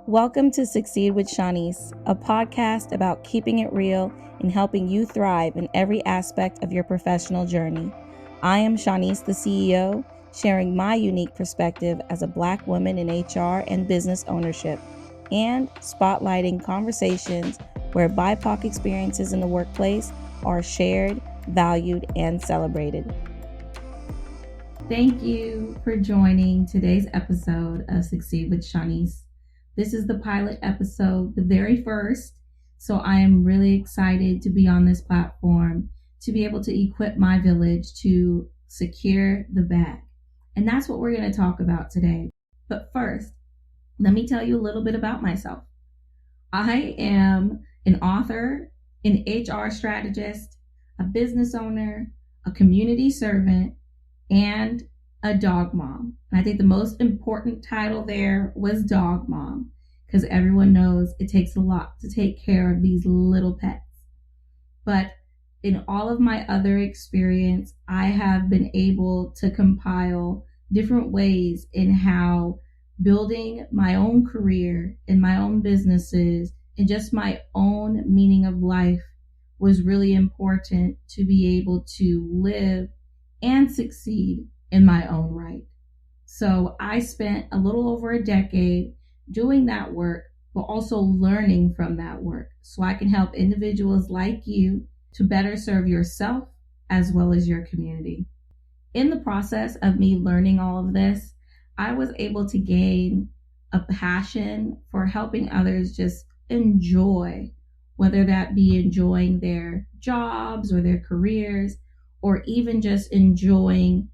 Welcome to Succeed with Shanice, a podcast about keeping it real and helping you thrive in every aspect of your professional journey. I am Shanice, the CEO, sharing my unique perspective as a Black woman in HR and business ownership, and spotlighting conversations where BIPOC experiences in the workplace are shared, valued, and celebrated. Thank you for joining today's episode of Succeed with Shanice. This is the pilot episode, the very first, so I am really excited to be on this platform, to be able to equip my village to secure the bag. And that's what we're going to talk about today. But first, let me tell you a little bit about myself. I am an author, an HR strategist, a business owner, a community servant, and a dog mom. And I think the most important title there was dog mom, because everyone knows it takes a lot to take care of these little pets. But in all of my other experience, I have been able to compile different ways in how building my own career and my own businesses and just my own meaning of life was really important to be able to live and succeed in my own right. So I spent a little over a decade doing that work, but also learning from that work so I can help individuals like you to better serve yourself as well as your community. In the process of me learning all of this, I was able to gain a passion for helping others just enjoy, whether that be enjoying their jobs or their careers, or even just enjoying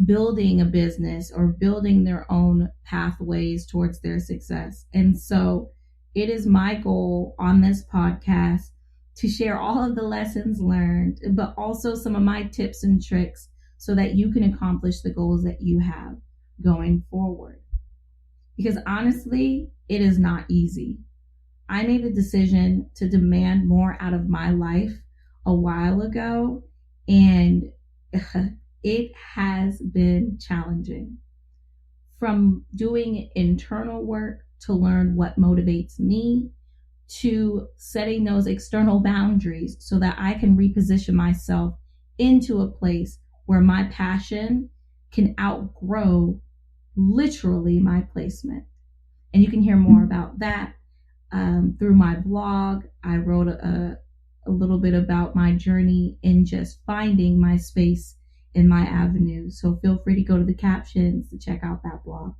building a business or building their own pathways towards their success. And so it is my goal on this podcast to share all of the lessons learned, but also some of my tips and tricks so that you can accomplish the goals that you have going forward. Because honestly, it is not easy. I made the decision to demand more out of my life a while ago, and it has been challenging. From doing internal work to learn what motivates me, to setting those external boundaries so that I can reposition myself into a place where my passion can outgrow literally my placement. And you can hear more about that through my blog. I wrote a little bit about my journey in just finding my space in my avenue. So feel free to go to the captions to check out that blog.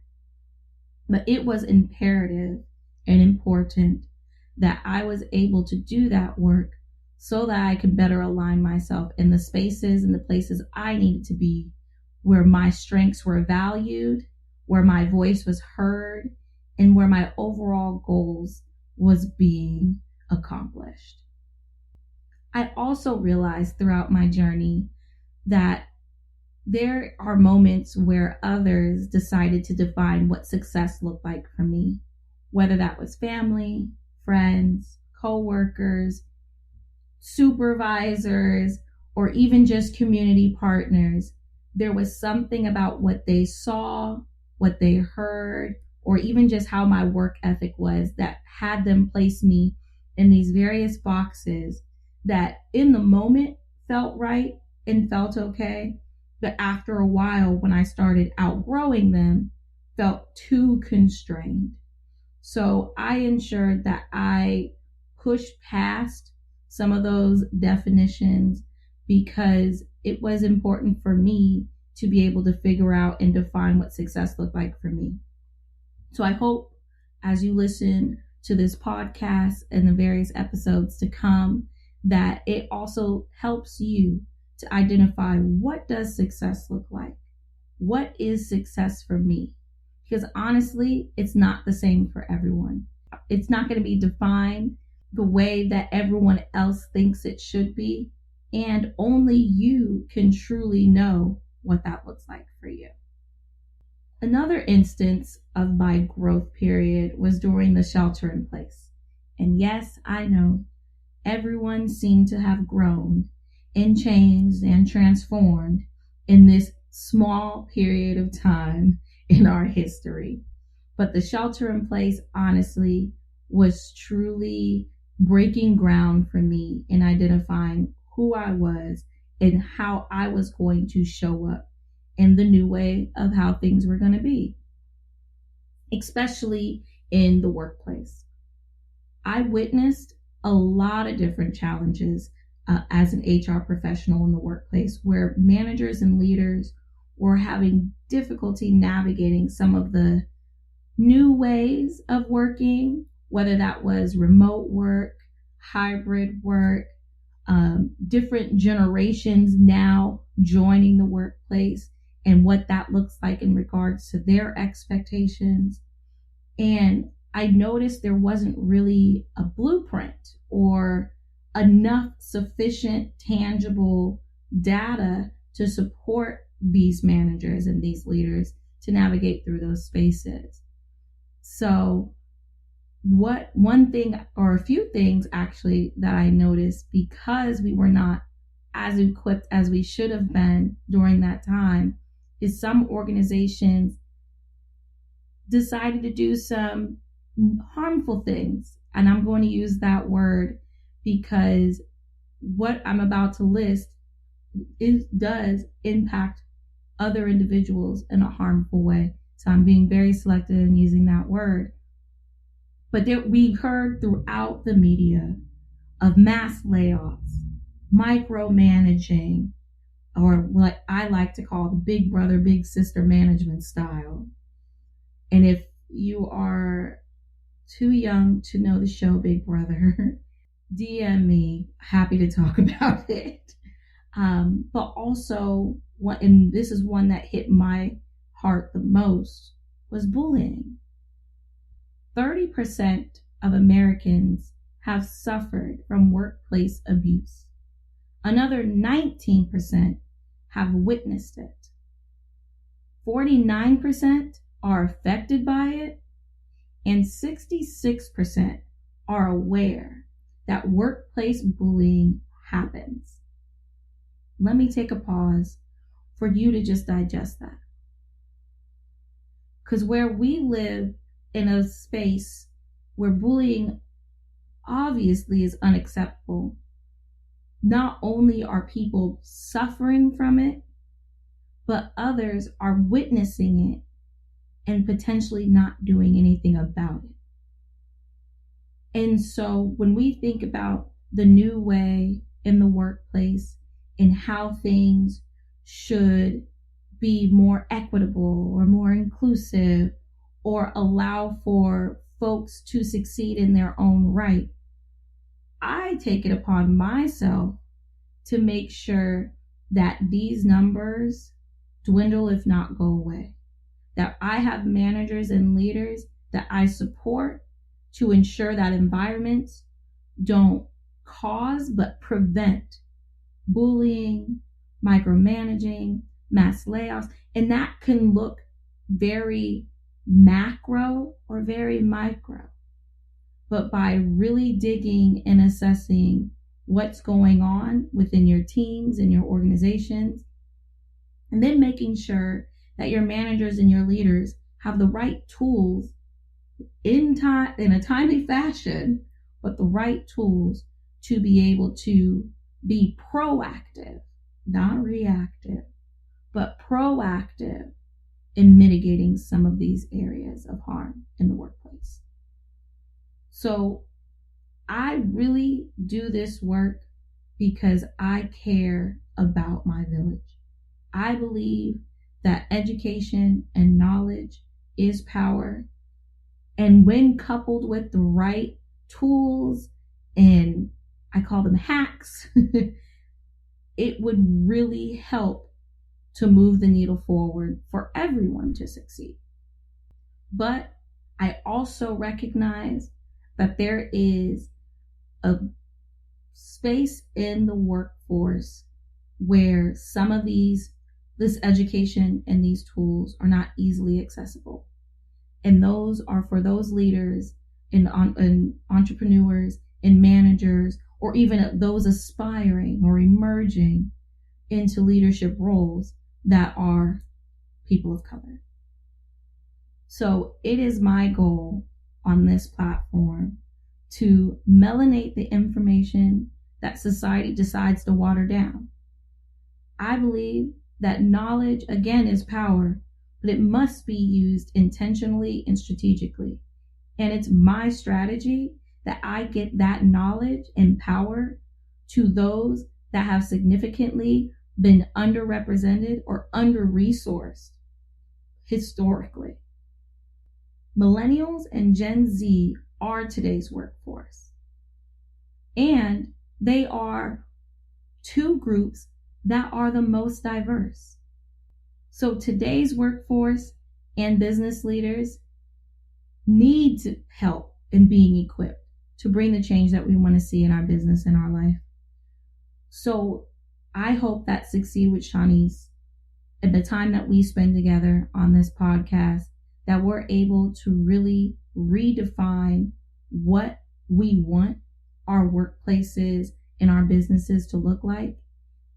But it was imperative and important that I was able to do that work so that I could better align myself in the spaces and the places I needed to be, where my strengths were valued, where my voice was heard, and where my overall goals was being accomplished. I also realized throughout my journey that there are moments where others decided to define what success looked like for me, whether that was family, friends, co-workers, supervisors, or even just community partners. There was something about what they saw, what they heard, or even just how my work ethic was that had them place me in these various boxes that in the moment felt right and felt okay, but after a while, when I started outgrowing them, felt too constrained. So I ensured that I pushed past some of those definitions because it was important for me to be able to figure out and define what success looked like for me. So I hope as you listen to this podcast and the various episodes to come, that it also helps you to identify, what does success look like? What is success for me? Because honestly, it's not the same for everyone. It's not going to be defined the way that everyone else thinks it should be. And only you can truly know what that looks like for you. Another instance of my growth period was during the shelter in place. And yes, I know everyone seemed to have grown and changed and transformed in this small period of time in our history. But the shelter in place, honestly, was truly breaking ground for me in identifying who I was and how I was going to show up in the new way of how things were going to be, especially in the workplace. I witnessed a lot of different challenges as an HR professional in the workplace where managers and leaders were having difficulty navigating some of the new ways of working, whether that was remote work, hybrid work, different generations now joining the workplace and what that looks like in regards to their expectations. And I noticed there wasn't really a blueprint or enough sufficient tangible data to support these managers and these leaders to navigate through those spaces. So one thing or a few things actually that I noticed, because we were not as equipped as we should have been during that time, is some organizations decided to do some harmful things. And I'm going to use that word because what I'm about to list does impact other individuals in a harmful way. So I'm being very selective in using that word. But we heard throughout the media of mass layoffs, micromanaging, or what I like to call the big brother, big sister management style. And if you are too young to know the show Big Brother, DM me, happy to talk about it. But also, and this is one that hit my heart the most, was bullying. 30% of Americans have suffered from workplace abuse. Another 19% have witnessed it. 49% are affected by it, and 66% are aware that workplace bullying happens. Let me take a pause for you to just digest that. Because where we live in a space where bullying obviously is unacceptable, not only are people suffering from it, but others are witnessing it and potentially not doing anything about it. And so when we think about the new way in the workplace and how things should be more equitable or more inclusive or allow for folks to succeed in their own right, I take it upon myself to make sure that these numbers dwindle, if not go away. That I have managers and leaders that I support to ensure that environments don't cause but prevent bullying, micromanaging, mass layoffs. And that can look very macro or very micro. But by really digging and assessing what's going on within your teams and your organizations, and then making sure that your managers and your leaders have the right tools in a timely fashion, but the right tools to be able to be proactive, not reactive, but proactive in mitigating some of these areas of harm in the workplace. So I really do this work because I care about my village. I believe that education and knowledge is power. And when coupled with the right tools, and I call them hacks, it would really help to move the needle forward for everyone to succeed. But I also recognize that there is a space in the workforce where some of this education and these tools are not easily accessible. And those are for those leaders and entrepreneurs and managers, or even those aspiring or emerging into leadership roles that are people of color. So it is my goal on this platform to melanate the information that society decides to water down. I believe that knowledge, again, is power, but it must be used intentionally and strategically. And it's my strategy that I get that knowledge and power to those that have significantly been underrepresented or under-resourced historically. Millennials and Gen Z are today's workforce. And they are two groups that are the most diverse. So today's workforce and business leaders need help in being equipped to bring the change that we want to see in our business and our life. So I hope that Succeed with Shanice, at the time that we spend together on this podcast, that we're able to really redefine what we want our workplaces and our businesses to look like,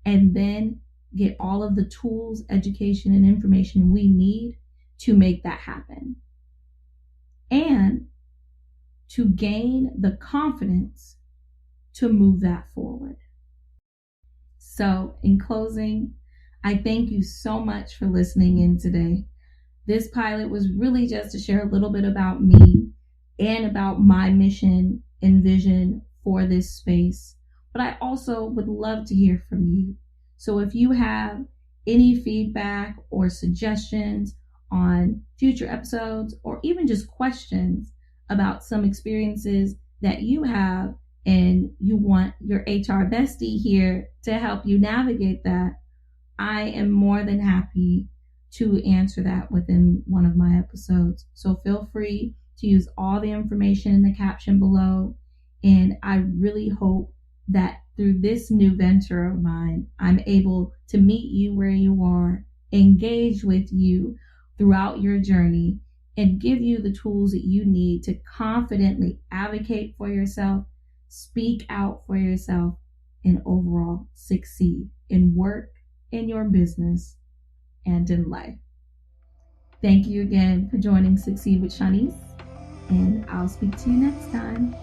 and then get all of the tools, education, and information we need to make that happen. And to gain the confidence to move that forward. So, in closing, I thank you so much for listening in today. This pilot was really just to share a little bit about me and about my mission and vision for this space. But I also would love to hear from you. So if you have any feedback or suggestions on future episodes, or even just questions about some experiences that you have and you want your HR bestie here to help you navigate that, I am more than happy to answer that within one of my episodes. So feel free to use all the information in the caption below. And I really hope that through this new venture of mine, I'm able to meet you where you are, engage with you throughout your journey, and give you the tools that you need to confidently advocate for yourself, speak out for yourself, and overall succeed in work, in your business, and in life. Thank you again for joining Succeed with Shanice, and I'll speak to you next time.